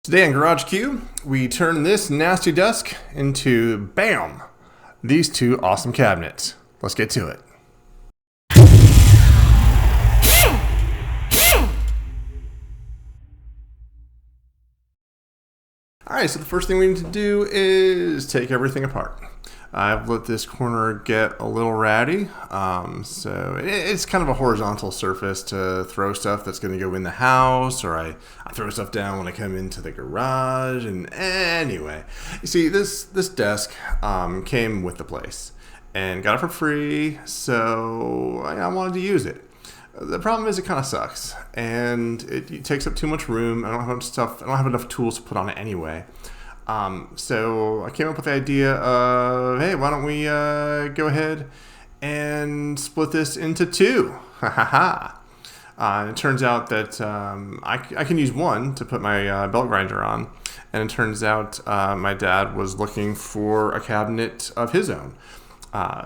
Today on Garage Q, we turn this nasty desk into, bam, these two awesome cabinets. Let's get to it. Alright, so the first thing we need to do is take everything apart. I've let this corner get a little ratty, so it's kind of a horizontal surface to throw stuff that's going to go in the house, or I throw stuff down when I come into the garage, and anyway. You see, this desk came with the place, and got it for free, so I wanted to use it. The problem is it kind of sucks, and it takes up too much room. I don't have enough stuff. I don't have enough tools to put on it anyway. So I came up with the idea of, hey, why don't we go ahead and split this into two? Ha ha ha. It turns out that I can use one to put my belt grinder on, and it turns out my dad was looking for a cabinet of his own.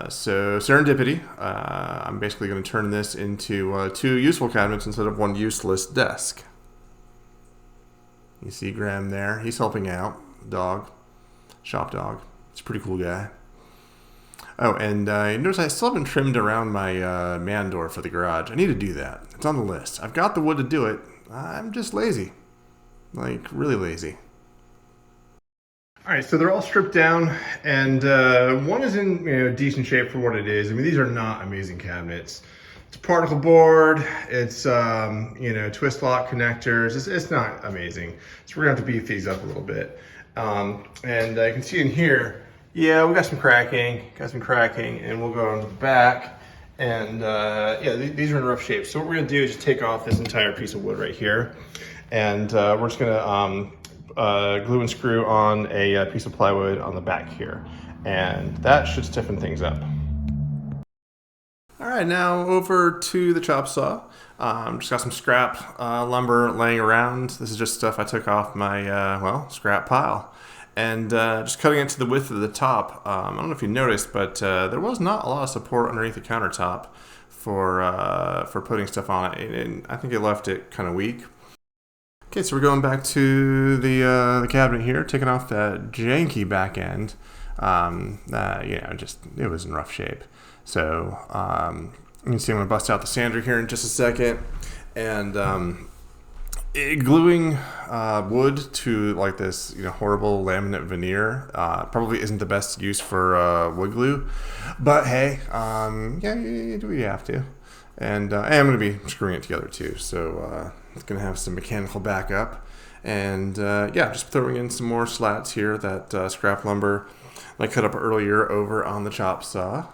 So serendipity, I'm basically going to turn this into two useful cabinets instead of one useless desk. You see Graham there, he's helping out, dog, shop dog, he's a pretty cool guy. Oh, and you notice I still haven't trimmed around my man door for the garage. I need to do that, it's on the list. I've got the wood to do it, I'm just lazy, like really lazy. Alright, so they're all stripped down, and one is in decent shape for what it is. I mean, these are not amazing cabinets. It's a particle board, it's twist lock connectors, it's not amazing. So we're going to have to beef these up a little bit. And you can see in here, yeah, we got some cracking, and we'll go on the back. And these are in rough shape. So what we're going to do is just take off this entire piece of wood right here, and we're just going to glue and screw on a piece of plywood on the back here, and that should stiffen things up. All right, now over to the chop saw. Just got some scrap lumber laying around. This is just stuff I took off my scrap pile, and just cutting it to the width of the top. I don't know if you noticed, but there was not a lot of support underneath the countertop for putting stuff on it, and I think it left it kind of weak. Okay, so we're going back to the cabinet here, taking off that janky back end. It was in rough shape. So you can see I'm going to bust out the sander here in just a second. And gluing wood to like this horrible laminate veneer probably isn't the best use for wood glue. But hey, you do what you have to. And I am going to be screwing it together too, so it's going to have some mechanical backup. And just throwing in some more slats here, that scrap lumber I cut up earlier over on the chop saw.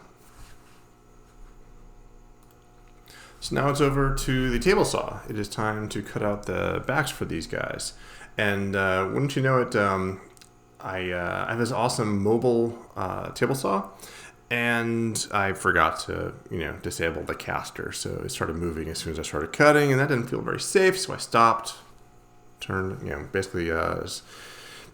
So now it's over to the table saw. It is time to cut out the backs for these guys. And wouldn't you know it, I have this awesome mobile table saw. And I forgot to, disable the caster, so it started moving as soon as I started cutting, and that didn't feel very safe, so I stopped, turned, basically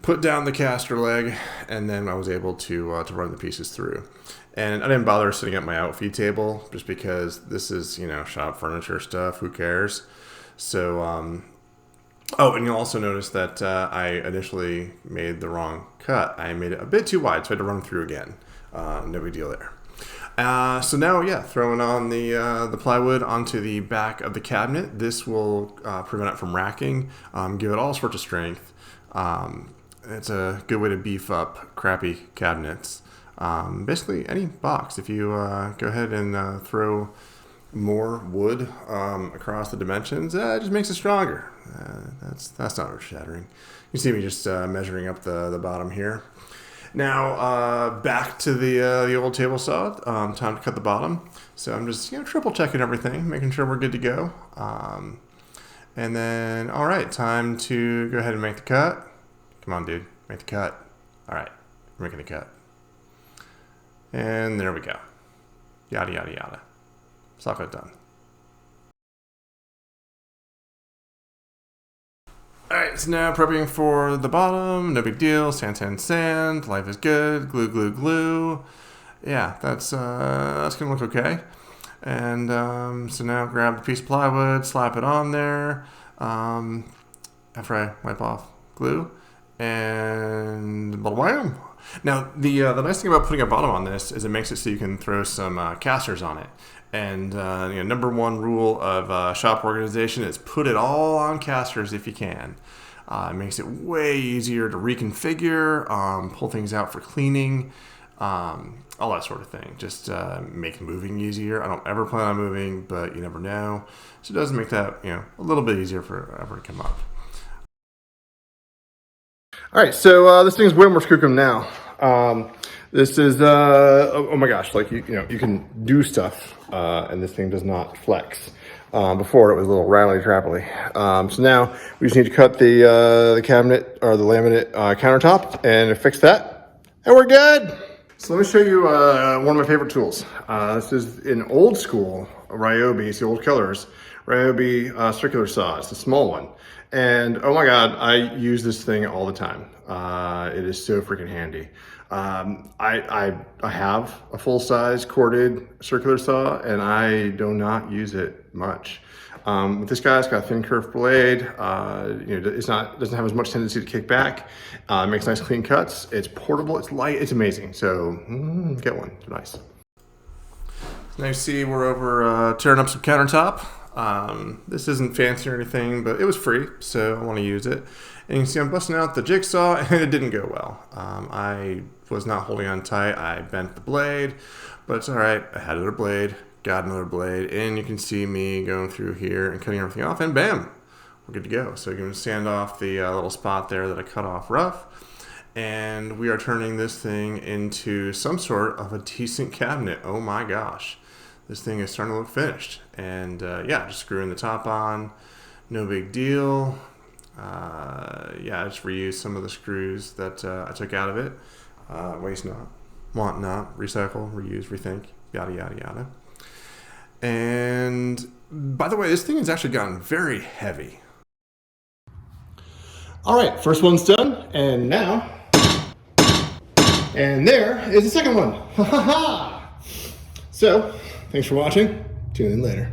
put down the caster leg, and then I was able to run the pieces through. And I didn't bother setting up my outfeed table, just because this is, shop furniture stuff, who cares? So, and you'll also notice that I initially made the wrong cut. I made it a bit too wide, so I had to run through again. No big deal there. So now, throwing on the plywood onto the back of the cabinet. This will prevent it from racking, give it all sorts of strength. It's a good way to beef up crappy cabinets. Basically, any box. If you go ahead and throw more wood across the dimensions, it just makes it stronger. That's not earth-shattering. You see me just measuring up the bottom here. Now, back to the old table saw, time to cut the bottom. So I'm just, triple checking everything, making sure we're good to go. And then, all right, time to go ahead and make the cut. Come on, dude, make the cut. All right, we're making the cut. And there we go. Yada, yada, yada. Socket done. Alright, so now prepping for the bottom, no big deal, sand, life is good, glue, glue, glue. Yeah, that's gonna look okay. And so now grab the piece of plywood, slap it on there, after I wipe off glue, and bada-bam. Now, the nice thing about putting a bottom on this is it makes it so you can throw some casters on it. And number one rule of shop organization is put it all on casters if you can. It makes it way easier to reconfigure, pull things out for cleaning, all that sort of thing. Just make moving easier. I don't ever plan on moving, but you never know. So it does make that a little bit easier for ever to come up. All right, so this thing's way more skookum now. This is oh my gosh, like you can do stuff, and this thing does not flex. Before it was a little rattly trappily. So now we just need to cut the cabinet or the laminate countertop and fix that, and we're good. So let me show you one of my favorite tools. This is an old school Ryobi, it's the old colors, Ryobi circular saw. It's a small one. And oh my God, I use this thing all the time. It is so freaking handy. I have a full-size corded circular saw and I do not use it much. With this guy, it's got a thin curved blade. It doesn't have as much tendency to kick back. It makes nice clean cuts. It's portable, it's light, it's amazing. So get one, it's nice. Now you see we're over tearing up some countertop. This isn't fancy or anything, but it was free, so I want to use it. And you can see I'm busting out the jigsaw, and it didn't go well. I was not holding on tight. I bent the blade, but it's all right. I had another blade, got another blade, and you can see me going through here and cutting everything off, and bam, we're good to go. So you can sand off the little spot there that I cut off rough, and we are turning this thing into some sort of a decent cabinet. Oh my gosh. This thing is starting to look finished. And just screwing the top on, no big deal. I just reused some of the screws that I took out of it. Waste not, want not, recycle, reuse, rethink, yada, yada, yada. And by the way, this thing has actually gotten very heavy. All right, first one's done, and now, and there is the second one. Ha ha ha! So, thanks for watching. Tune in later.